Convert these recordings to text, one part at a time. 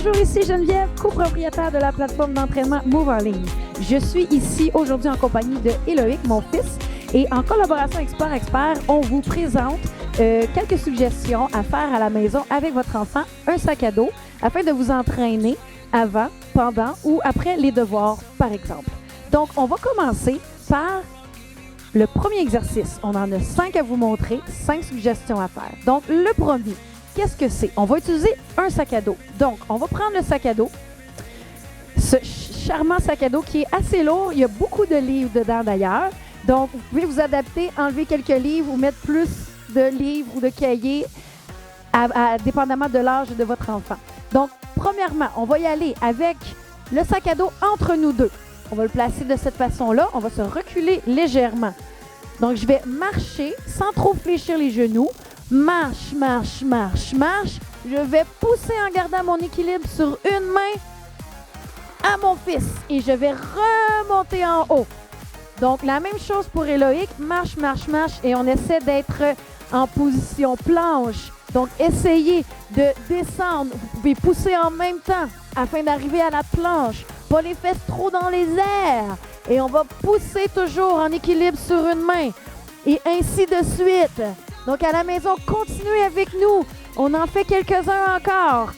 Bonjour, ici Geneviève, copropriétaire de la plateforme d'entraînement Move en ligne. Je suis ici aujourd'hui en compagnie de Éloïc, mon fils, et en collaboration avec Sport Expert, on vous présente quelques suggestions à faire à la maison avec votre enfant, un sac à dos, afin de vous entraîner avant, pendant ou après les devoirs, par exemple. Donc, on va commencer par le premier exercice. On en a 5 à vous montrer, 5 suggestions à faire. Donc, le premier, qu'est-ce que c'est? On va utiliser un sac à dos. Donc, on va prendre le sac à dos, ce charmant sac à dos qui est assez lourd. Il y a beaucoup de livres dedans d'ailleurs. Donc, vous pouvez vous adapter, enlever quelques livres ou mettre plus de livres ou de cahiers, dépendamment de l'âge de votre enfant. Donc, premièrement, on va y aller avec le sac à dos entre nous deux. On va le placer de cette façon-là. On va se reculer légèrement. Donc, je vais marcher sans trop fléchir les genoux. Marche, marche, marche, marche. Je vais pousser en gardant mon équilibre sur une main à mon fils. Et je vais remonter en haut. Donc, la même chose pour Éloïc. Marche, marche, marche. Et on essaie d'être en position planche. Donc, essayez de descendre. Vous pouvez pousser en même temps afin d'arriver à la planche. Pas les fesses trop dans les airs. Et on va pousser toujours en équilibre sur une main. Et ainsi de suite. Donc, à la maison, continuez avec nous. On en fait quelques-uns encore.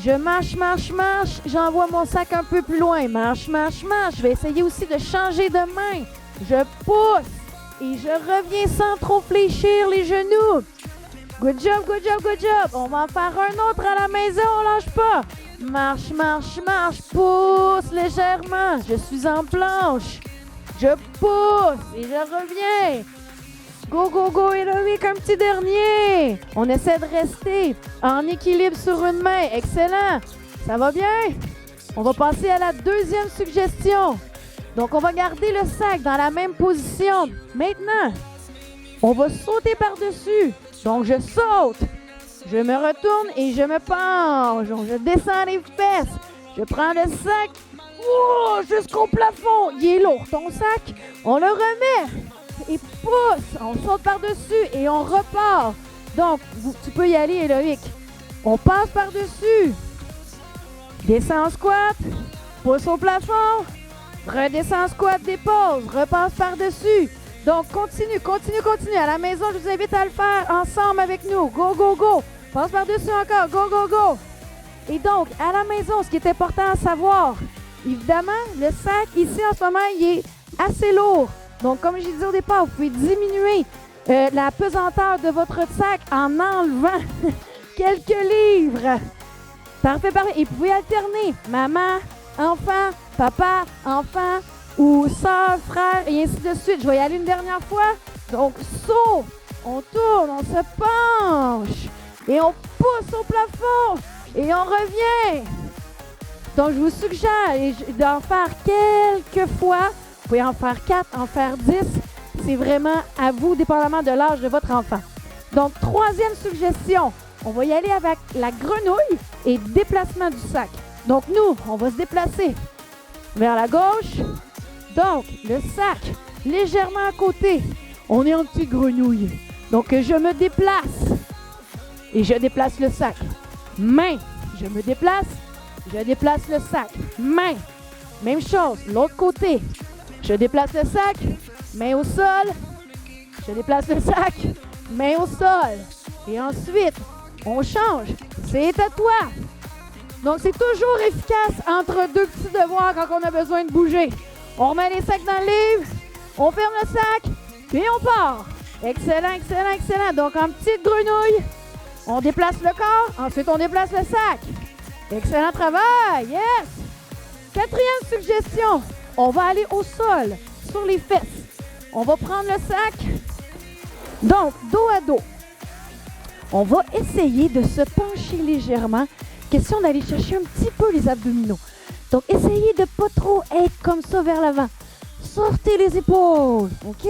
Je marche, marche, marche. J'envoie mon sac un peu plus loin. Marche, marche, marche. Je vais essayer aussi de changer de main. Je pousse. Et je reviens sans trop fléchir les genoux. Good job, good job, good job. On va en faire un autre à la maison. On lâche pas. Marche, marche, marche. Pousse légèrement. Je suis en planche. Je pousse et je reviens. Go, go, go, Éloïc, un petit dernier. On essaie de rester en équilibre sur une main. Excellent. Ça va bien? On va passer à la deuxième suggestion. Donc, on va garder le sac dans la même position. Maintenant, on va sauter par-dessus. Donc, je saute. Je me retourne et je me penche. Donc, je descends les fesses. Je prends le sac jusqu'au plafond. Il est lourd, ton sac. On le remet. Et pousse, on saute par-dessus et on repart. Donc, tu peux y aller, Éloïc. On passe par-dessus. Descends en squat, pousse au plafond, redescends en squat, dépose, repasse par-dessus. Donc, continue, continue, continue. À la maison, je vous invite à le faire ensemble avec nous. Go, go, go. Passe par-dessus encore. Go, go, go. Et donc, à la maison, ce qui est important à savoir, évidemment, le sac, ici, en ce moment, il est assez lourd. Donc, comme j'ai dit au départ, vous pouvez diminuer la pesanteur de votre sac en enlevant quelques livres. Parfait, parfait. Et vous pouvez alterner maman, enfant, papa, enfant ou soeur, frère et ainsi de suite. Je vais y aller une dernière fois. Donc, saut, on tourne, on se penche et on pousse au plafond et on revient. Donc, je vous suggère d'en faire quelques fois. Vous pouvez en faire 4, en faire 10. C'est vraiment à vous, dépendamment de l'âge de votre enfant. Donc, troisième suggestion, on va y aller avec la grenouille et déplacement du sac. Donc, nous, on va se déplacer vers la gauche. Donc, le sac légèrement à côté. On est en petite grenouille. Donc, je me déplace et je déplace le sac. Main, je me déplace, je déplace le sac. Main, même chose, l'autre côté. Je déplace le sac, main au sol. Je déplace le sac, main au sol. Et ensuite, on change. C'est à toi. Donc, c'est toujours efficace entre deux petits devoirs quand on a besoin de bouger. On remet les sacs dans le livre, on ferme le sac, et on part. Excellent, excellent, excellent. Donc, en petite grenouille, on déplace le corps. Ensuite, on déplace le sac. Excellent travail. Yes! Quatrième suggestion. On va aller au sol, sur les fesses. On va prendre le sac. Donc, dos à dos. On va essayer de se pencher légèrement. Question d'aller chercher un petit peu les abdominaux. Donc, essayez de ne pas trop être comme ça vers l'avant. Sortez les épaules, OK?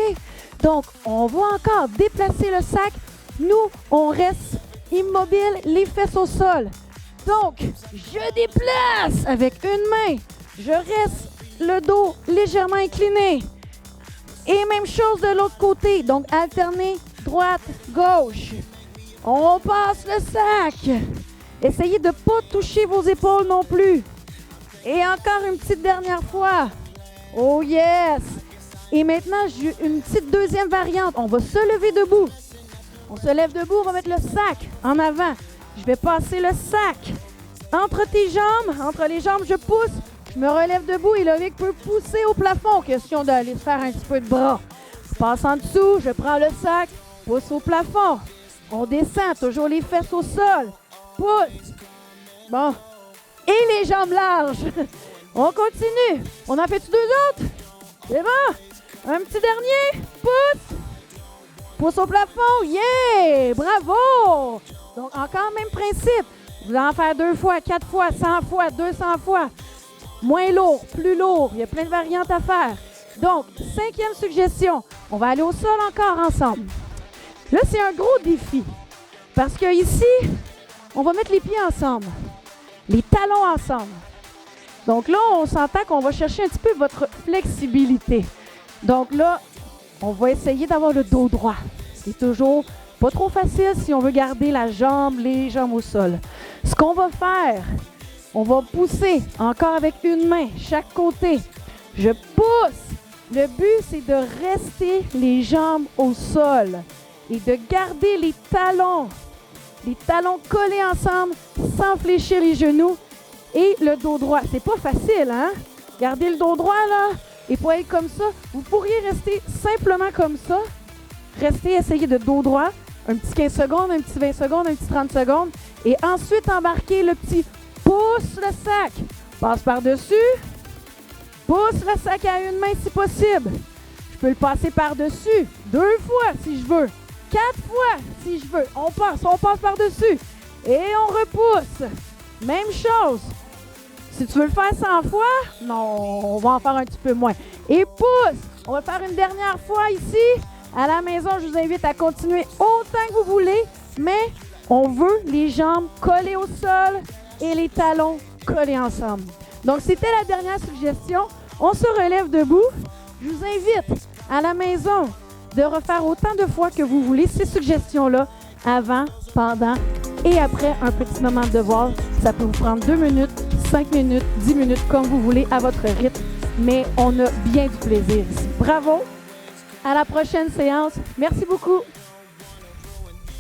Donc, on va encore déplacer le sac. Nous, on reste immobile, les fesses au sol. Donc, je déplace avec une main. Je reste le dos légèrement incliné. Et même chose de l'autre côté. Donc, alterner droite, gauche. On passe le sac. Essayez de ne pas toucher vos épaules non plus. Et encore une petite dernière fois. Oh yes! Et maintenant, j'ai une petite deuxième variante. On va se lever debout. On se lève debout, on va mettre le sac en avant. Je vais passer le sac entre tes jambes. Entre les jambes, je pousse. Je me relève debout et Loïc peut pousser au plafond. Question d'aller se faire un petit peu de bras. Je passe en dessous, je prends le sac, pousse au plafond. On descend, toujours les fesses au sol. Pousse. Bon. Et les jambes larges. On continue. On en fait-tu deux autres? C'est bon. Un petit dernier. Pousse. Pousse au plafond. Yeah! Bravo! Donc, encore même principe. Vous allez en faire 2 fois, 4 fois, 100 fois, 200 fois. Moins lourd, plus lourd. Il y a plein de variantes à faire. Donc, 5e suggestion. On va aller au sol encore ensemble. Là, c'est un gros défi. Parce que ici, on va mettre les pieds ensemble. Les talons ensemble. Donc là, on s'entend qu'on va chercher un petit peu votre flexibilité. Donc là, on va essayer d'avoir le dos droit. C'est toujours pas trop facile si on veut garder les jambes au sol. Ce qu'on va faire, on va pousser encore avec une main, chaque côté. Je pousse. Le but, c'est de rester les jambes au sol et de garder les talons collés ensemble sans fléchir les genoux et le dos droit. C'est pas facile, hein? Gardez le dos droit, là, et pour être comme ça. Vous pourriez rester simplement comme ça. Restez, essayez de dos droit. Un petit 15 secondes, un petit 20 secondes, un petit 30 secondes. Et ensuite, embarquez le petit pousse le sac. Passe par-dessus. Pousse le sac à une main si possible. Je peux le passer par-dessus 2 fois si je veux. 4 fois si je veux. On passe par-dessus. Et on repousse. Même chose. Si tu veux le faire 100 fois, non, on va en faire un petit peu moins. Et pousse. On va faire une dernière fois ici. À la maison, je vous invite à continuer autant que vous voulez, mais on veut les jambes collées au sol et les talons collés ensemble. Donc, c'était la dernière suggestion. On se relève debout. Je vous invite à la maison de refaire autant de fois que vous voulez ces suggestions-là, avant, pendant et après un petit moment de devoir. Ça peut vous prendre 2 minutes, 5 minutes, 10 minutes, comme vous voulez, à votre rythme. Mais on a bien du plaisir ici. Bravo! À la prochaine séance. Merci beaucoup.